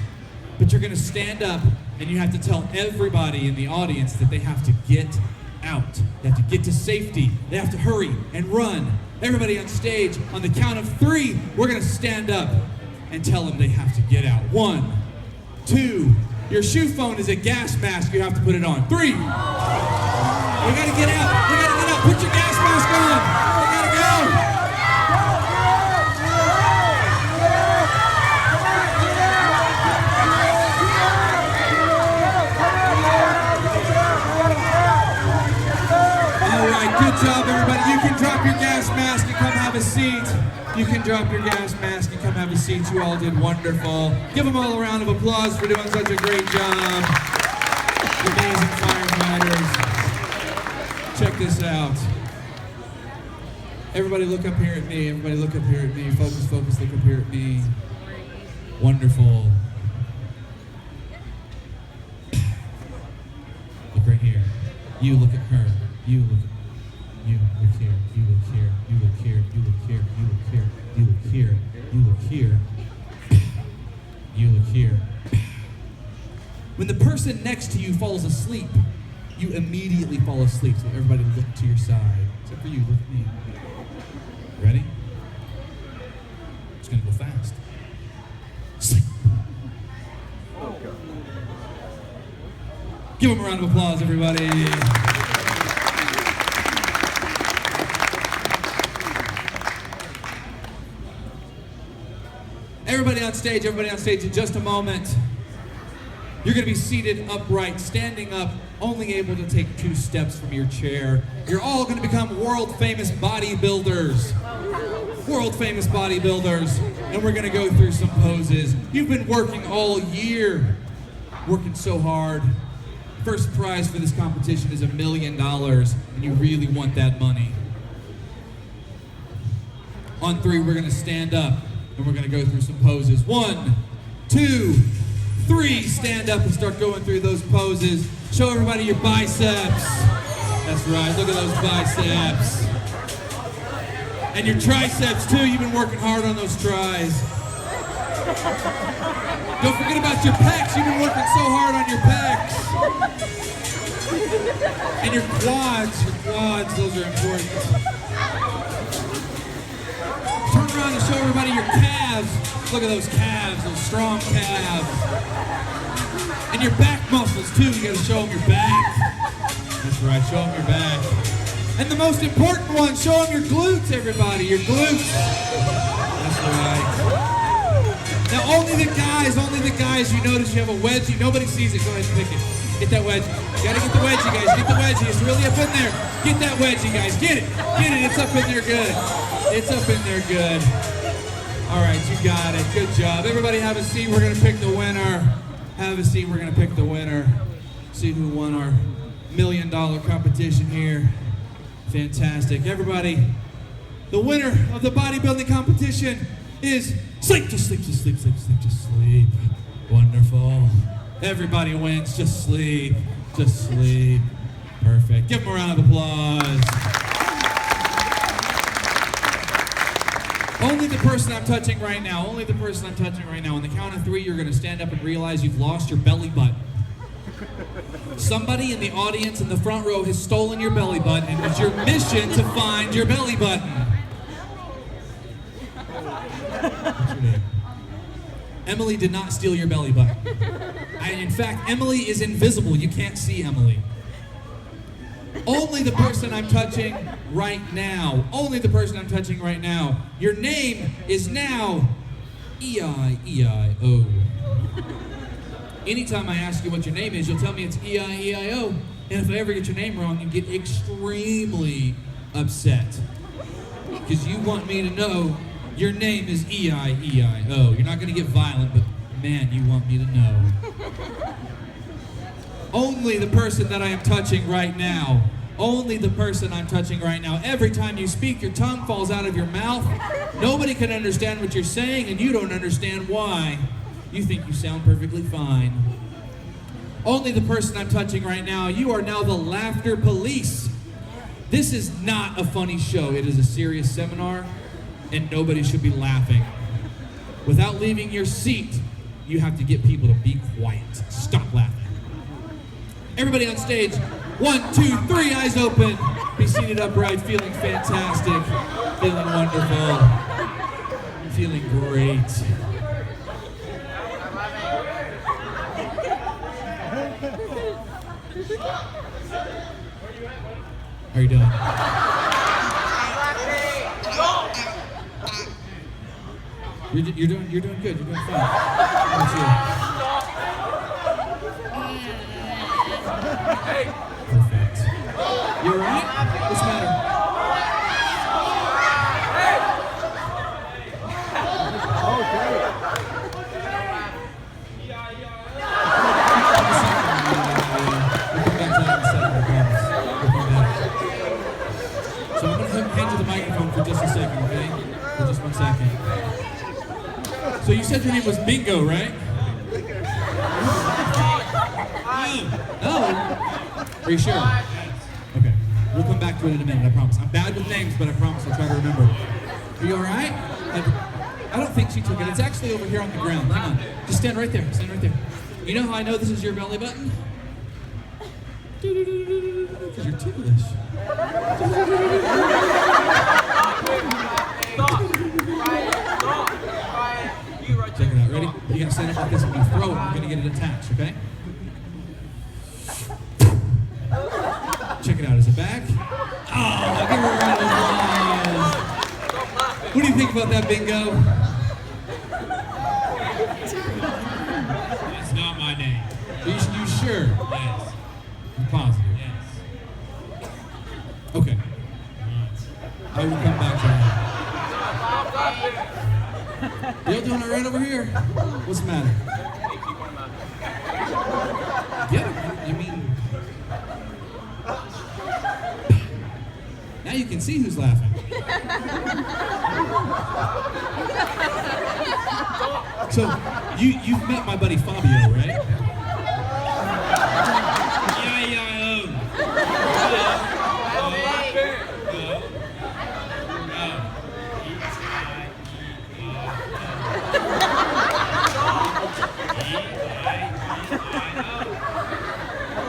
A: but you're gonna stand up and you have to tell everybody in the audience that they have to get out. They have to get to safety. They have to hurry and run. Everybody on stage, on the count of 3, we're gonna stand up and tell them they have to get out. 1, 2, your shoe phone is a gas mask, you have to put it on. 3, we gotta get out, we gotta get out, put your gas mask on, we gotta go. Good job, everybody. You can drop your gas mask and come have a seat. You can drop your gas mask and come have a seat. You all did wonderful. Give them all a round of applause for doing such a great job. Amazing firefighters. Check this out. Everybody look up here at me. Everybody look up here at me. Focus, focus, look up here at me. Wonderful. Look right here. You look at her. You look at you look here, you look here, you look here, you look here, you look here, you look here, you look here, you look here. When the person next to you falls asleep, you immediately fall asleep. So everybody look to your side. Except for you, look at me. Ready? It's gonna go fast. Sleep. Give them a round of applause, everybody. Everybody on stage in just a moment. You're gonna be seated upright, standing up, only able to take 2 steps from your chair. You're all gonna become world famous bodybuilders. World famous bodybuilders. And we're gonna go through some poses. You've been working all year, working so hard. First prize for this competition is $1 million, and you really want that money. On 3, we're gonna stand up. And we're gonna go through some poses. 1, 2, 3. Stand up and start going through those poses. Show everybody your biceps. That's right, look at those biceps. And your triceps too, you've been working hard on those tris. Don't forget about your pecs, you've been working so hard on your pecs. And your quads, those are important. Turn around and show everybody your calves. Look at those calves, those strong calves. And your back muscles too, you gotta show them your back. That's right, show them your back. And the most important one, show them your glutes, everybody, your glutes. That's right. Now only the guys, you notice you have a wedgie, nobody sees it, go ahead and pick it. Get that wedgie. You gotta get the wedgie, guys, get the wedgie, it's really up in there. Get that wedgie, guys, get it, it's up in there good. It's up in there good. All right, you got it. Good job. Everybody have a seat. We're going to pick the winner. Have a seat. We're going to pick the winner. See who won our $1 million competition here. Fantastic. Everybody, the winner of the bodybuilding competition is sleep, just sleep, just sleep, sleep, sleep, just sleep. Wonderful. Everybody wins. Just sleep. Just sleep. Perfect. Give them a round of applause. Only the person I'm touching right now, on the count of 3, you're gonna stand up and realize you've lost your belly button. Somebody in the audience in the front row has stolen your belly button, and it's your mission to find your belly button. What's your name? Emily did not steal your belly button. In fact, Emily is invisible, you can't see Emily. Only the person I'm touching right now. Your name is now E-I-E-I-O. Anytime I ask you what your name is, you'll tell me it's E-I-E-I-O. And if I ever get your name wrong, you get extremely upset. Because you want me to know your name is E-I-E-I-O. You're not going to get violent, but man, you want me to know. Only the person that I am touching right now. Only the person I'm touching right now. Every time you speak, your tongue falls out of your mouth. Nobody can understand what you're saying, and you don't understand why. You think you sound perfectly fine. Only the person I'm touching right now. You are now the laughter police. This is not a funny show. It is a serious seminar, and nobody should be laughing. Without leaving your seat, you have to get people to be quiet. Stop laughing. Everybody on stage, 1, 2, 3, eyes open. Be seated upright, feeling fantastic, feeling wonderful, feeling great. How are you doing? You're doing good. You're doing fine. How about you? Perfect. You all right? What's the matter? So I'm going to hand you the microphone for just a second, okay? For just 1 second. So you said your name was Bingo, right? No. Are you sure? Okay. We'll come back to it in a minute, I promise. I'm bad with names, but I promise I'll try to remember. Are you all right? I don't think she took it. It's actually over here on the ground. Hang on. Just stand right there. Stand right there. You know how I know this is your belly button? Because you're ticklish. Check it out. Ready? You gotta stand up like this and you throw it. You're gonna get it attached, okay? Check it out. Is it back? Oh, give her a round of applause. What do you think about that, Bingo?
D: That's not my name.
A: You sure?
D: Yes.
A: I'm positive.
D: Yes.
A: Okay. I will come back to that. Y'all doing all right over here? What's the matter? Yeah, I mean... Now you can see who's laughing. So, you've met my buddy Fabio, right?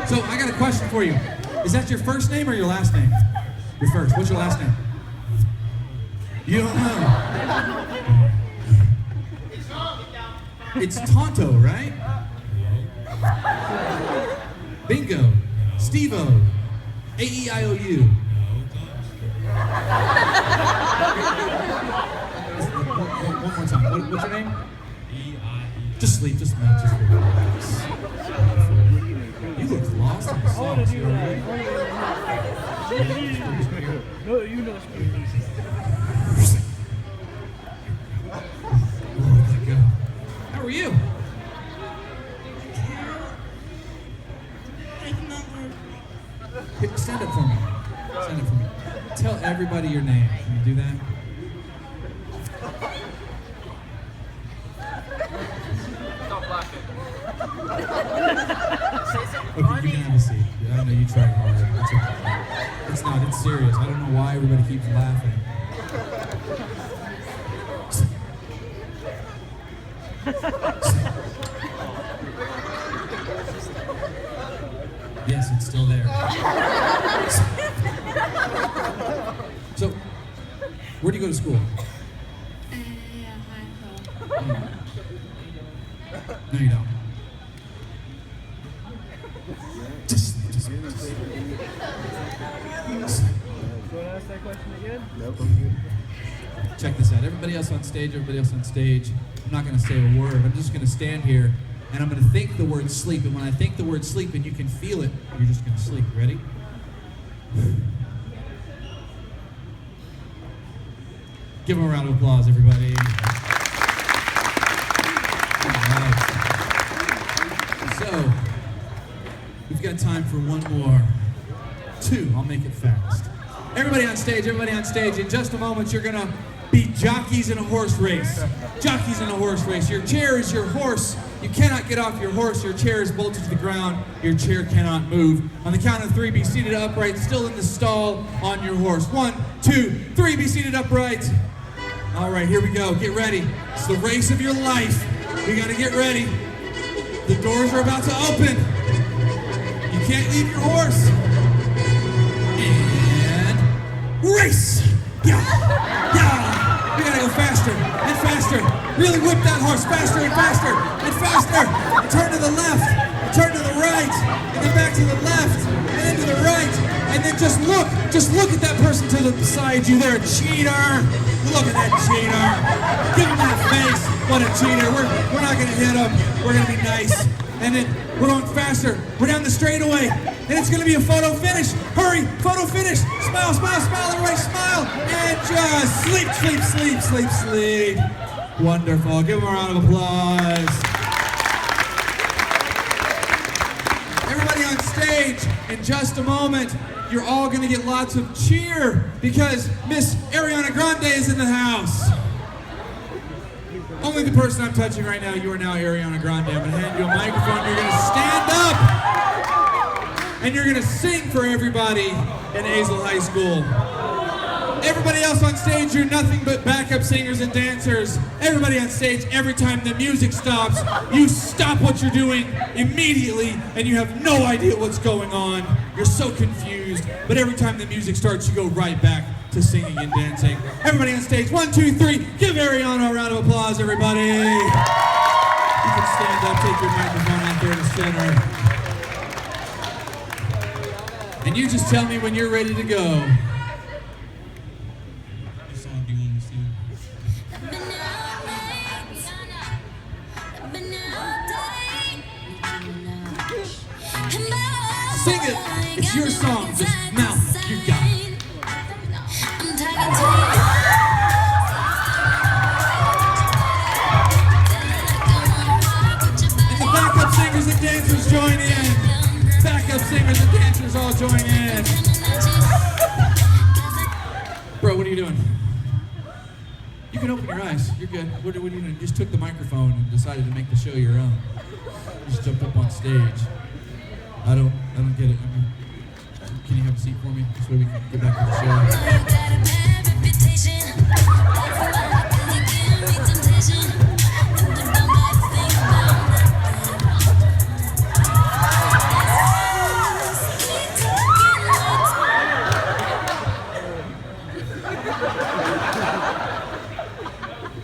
A: So, I got a question for you. Is that your first name or your last name? Your first. What's your last name? You don't know. It's Tonto, right? Bingo. Steve-O. A-E-I-O-U. One more time. What's your name?
D: E-I-E.
A: Just sleep. Just relax. You look lost in the sauce. You all right?
B: No, you know it's pretty easy.
A: How are you? Stand up for me. Stand up for me. Tell everybody your name. Can you do that?
G: Stop laughing.
A: Okay, you can have a seat. I know you tried hard. It's okay. It's not. It's serious. I don't know why everybody keeps laughing. Yes, it's still there. So, where do you go to school? No, you don't. Just.
B: You want to ask that question again?
H: Nope, I'm good.
A: Check this out. Everybody else on stage, I'm not going to say a word. I'm just going to stand here, and I'm going to think the word sleep. And when I think the word sleep and you can feel it, you're just going to sleep. Ready? Give them a round of applause, everybody. All right. So, we've got time for one more. Two, I'll make it fast. Everybody on stage, in just a moment you're gonna be jockeys in a horse race. Jockeys in a horse race. Your chair is your horse. You cannot get off your horse. Your chair is bolted to the ground. Your chair cannot move. On the count of three, be seated upright, still in the stall on your horse. 1, 2, 3, be seated upright. All right, here we go. Get ready. It's the race of your life. You gotta get ready. The doors are about to open. You can't leave your horse. And race! Yeah! Yeah! We gotta go faster and faster. Really whip that horse faster and faster and faster. And turn to the left, and turn to the right, and then back to the left, and then to the right. And then just look at that person to the side you. They're a cheater. Look at that cheater. Give him that face. What a cheater. We're not gonna hit him. We're gonna be nice. And then we're going faster. We're down the straightaway. And it's gonna be a photo finish. Hurry, photo finish. Smile, smile, smile, everybody smile. And just sleep, sleep, sleep, sleep, sleep. Wonderful. Give them a round of applause. Everybody on stage, in just a moment, you're all gonna get lots of cheer because Miss Ariana Grande is in the house. Only the person I'm touching right now, you are now Ariana Grande. I'm gonna hand you a microphone, you're gonna stand up and you're gonna sing for everybody in Azle High School. Everybody else on stage, you're nothing but backup singers and dancers. Everybody on stage, every time the music stops, you stop what you're doing immediately and you have no idea what's going on. You're so confused, but every time the music starts, you go right back to singing and dancing. Everybody on stage, 1, 2, 3, give Ariana a round of applause, everybody. You can stand up, take your microphone out there to center. And you just tell me when you're ready to go.
D: What song do you want to sing?
A: Sing it. It's your song. Just mouth. You got it. And the backup singers and dancers join in. Backup singers and dancers all join in. Bro, what are you doing? You can open your eyes. You're good. What are you doing? You just took the microphone and decided to make the show your own. You just jumped up on stage. I don't get it. I mean, can you have a seat for me so we can get back to the show?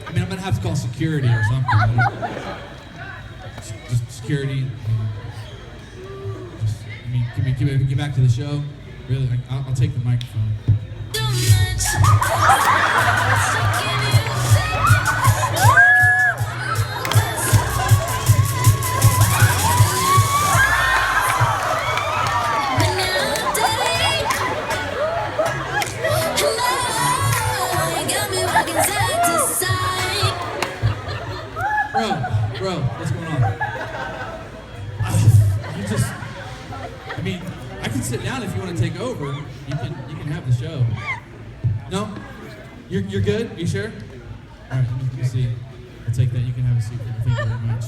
A: I mean, I'm gonna have to call security or something. Just security. Can we get back to the show? Really, I'll take the microphone. Bro, what's going on? I mean, I can sit down if you want to take over. You can have the show. No? You're good? You sure? All right, let me see. I'll take that. You can have a seat. Thank you very much.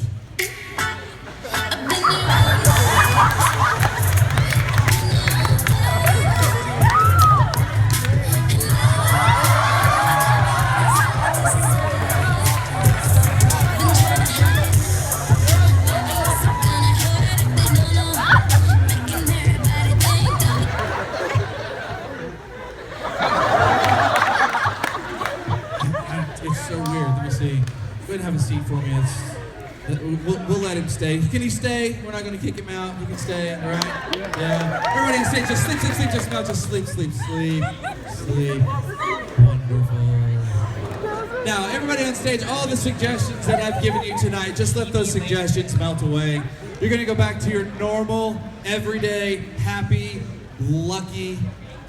A: It's so weird. Let me see. Go ahead and have a seat for me. We'll let him stay. Can he stay? We're not going to kick him out. He can stay, all right? Yeah. Everybody on stage, just sleep, sleep, sleep. Just now, just sleep, sleep, sleep, sleep. Wonderful. Now, everybody on stage, all the suggestions that I've given you tonight, just let those suggestions melt away. You're going to go back to your normal, everyday, happy, lucky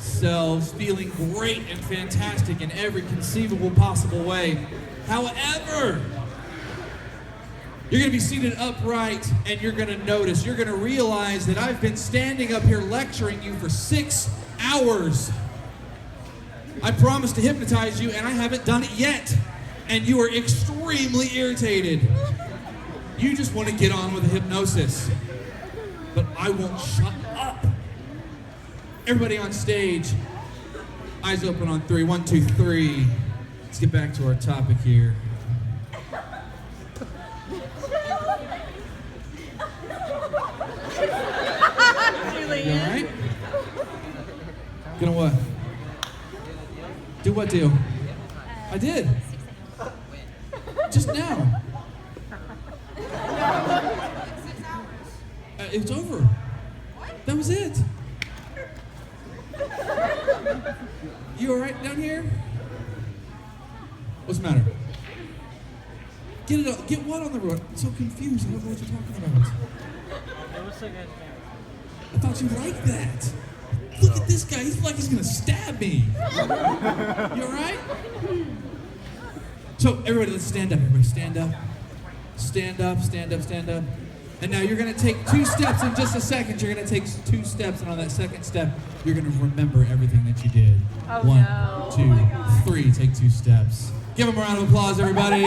A: selves, feeling great and fantastic in every conceivable possible way. However, you're going to be seated upright and you're going to notice, you're going to realize that I've been standing up here lecturing you for 6 hours. I promised to hypnotize you and I haven't done it yet. And you are extremely irritated. You just want to get on with the hypnosis. But I won't shut up. Everybody on stage, eyes open on 3. 1, 2, 3. Let's get back to our topic here. You all right? Gonna what? Do what deal? I did. Just now. It's over. That was it. You all right down here? What's the matter? Get it up. Get what on the road? I'm so confused. I don't know what you're talking about.
B: It was so good.
A: I thought you liked that. Look at this guy. He's like he's gonna stab me. You all right? So everybody, let's stand up. Everybody, stand up. Stand up. Stand up. Stand up. And now you're gonna take 2 steps in just a second. You're gonna take 2 steps, and on that second step, you're gonna remember everything that you did.
C: Oh,
A: 1,
C: no.
A: 2, 3. Take 2 steps. Give them a round of applause, everybody.